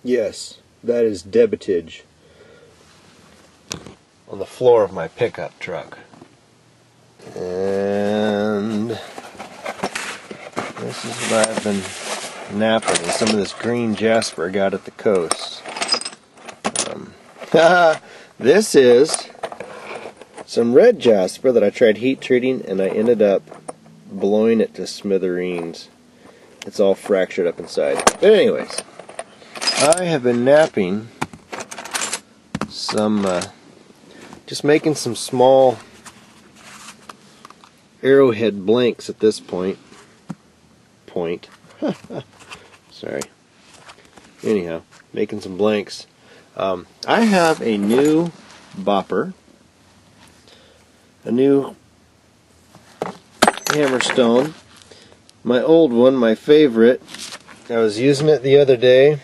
Yes, that is debitage on the floor of my pickup truck. And this is what I've been napping with some of this green jasper I got at the coast. This is some red jasper that I tried heat treating, and I ended up blowing it to smithereens. It's all fractured up inside. But anyways, I have been napping some, just making some small arrowhead blanks at this point. Sorry. Anyhow, making some blanks. I have a new bopper, a new hammerstone. My old one, my favorite, I was using it the other day,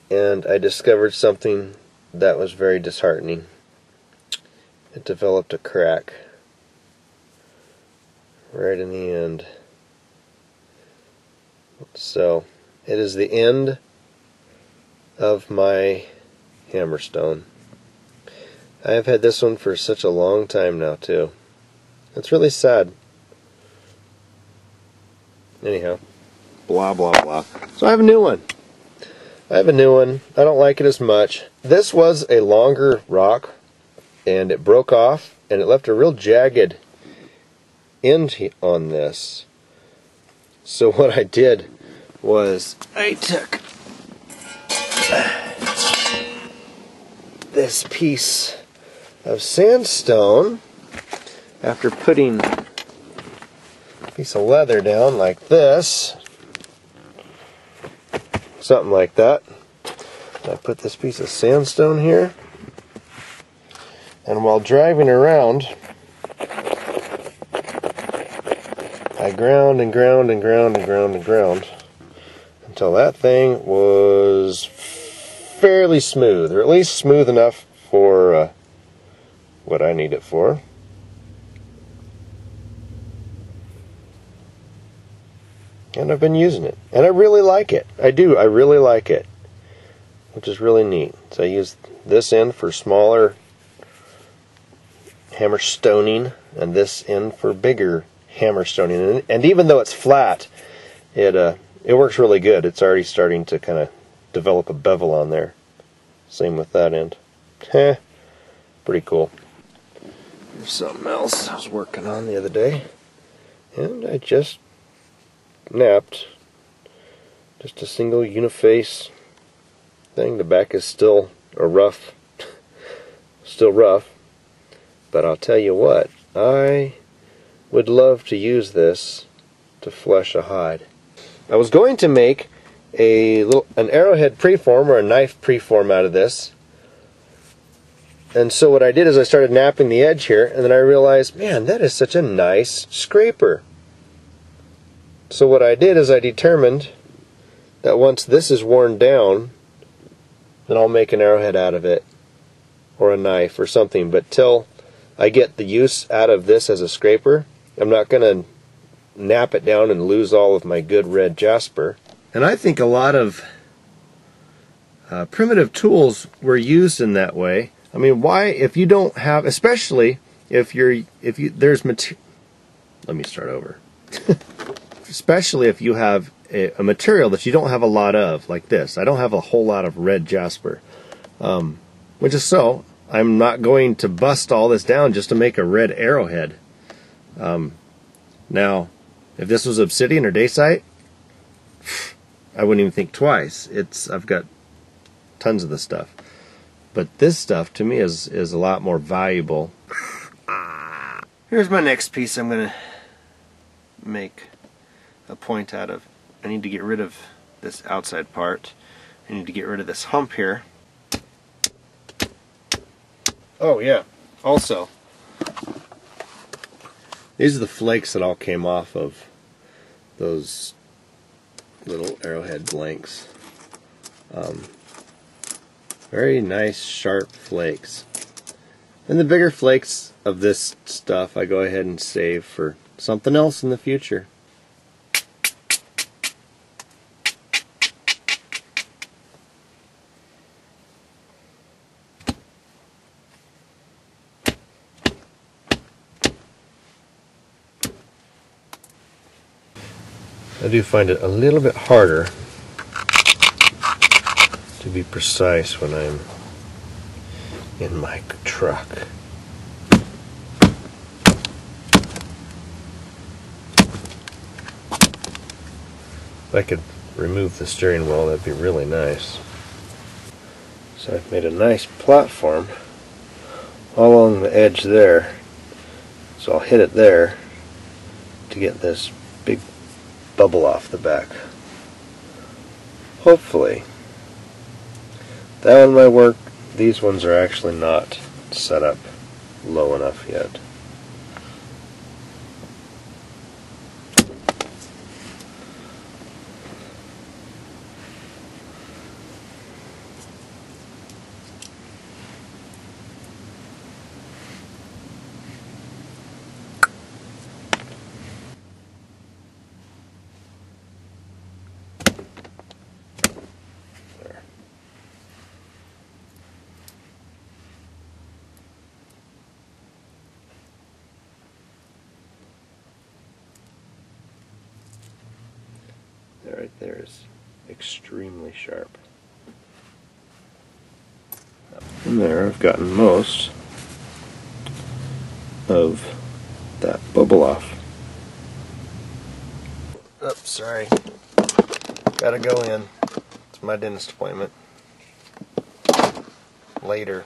and I discovered something that was very disheartening. It developed a crack right in the end. So, it is the end of my hammerstone. I have had this one for such a long time now, too. It's really sad. Anyhow, blah blah blah. So I have a new one. I don't like it as much. This was a longer rock, and it broke off, and it left a real jagged end on this. So what I did was I took this piece of sandstone, after putting a piece of leather down like this, something like that. I put this piece of sandstone here, and while driving around, I ground and ground and ground and ground and ground until that thing was fairly smooth, or at least smooth enough for what I need it for. And I've been using it, and I really like it. I really like it, which is really neat. So I use this end for smaller hammerstoning, and this end for bigger hammerstoning. And even though it's flat, it works really good. It's already starting to kind of develop a bevel on there. Same with that end. Pretty cool. Here's something else I was working on the other day, and I just napped. Just a single uniface thing. The back is still rough, but I'll tell you what, I would love to use this to flesh a hide. I was going to make an arrowhead preform or a knife preform out of this, and so what I did is I started napping the edge here, and then I realized, man, that is such a nice scraper. So what I did is I determined that once this is worn down, then I'll make an arrowhead out of it, or a knife or something. But till I get the use out of this as a scraper, I'm not going to nap it down and lose all of my good red jasper. And I think a lot of primitive tools were used in that way. I mean, why, if you don't have, especially there's material, let me start over. Especially if you have a material that you don't have a lot of, like this. I don't have a whole lot of red jasper, which is so I'm not going to bust all this down just to make a red arrowhead. Now, if this was obsidian or dacite, I wouldn't even think twice. I've got tons of this stuff, but this stuff to me is a lot more valuable. Here's my next piece I'm gonna make a point out of. I need to get rid of this outside part. I need to get rid of this hump here. Oh yeah, also, these are the flakes that all came off of those little arrowhead blanks. Very nice sharp flakes. And the bigger flakes of this stuff I go ahead and save for something else in the future. I do find it a little bit harder to be precise when I'm in my truck. If I could remove the steering wheel, that'd be really nice. So I've made a nice platform all along the edge there. So I'll hit it there to get this big bubble off the back. Hopefully. That one might work. These ones are actually not set up low enough yet. That right there is extremely sharp. And there I've gotten most of that bubble off. Oops, sorry. Gotta go in. It's my dentist appointment. Later.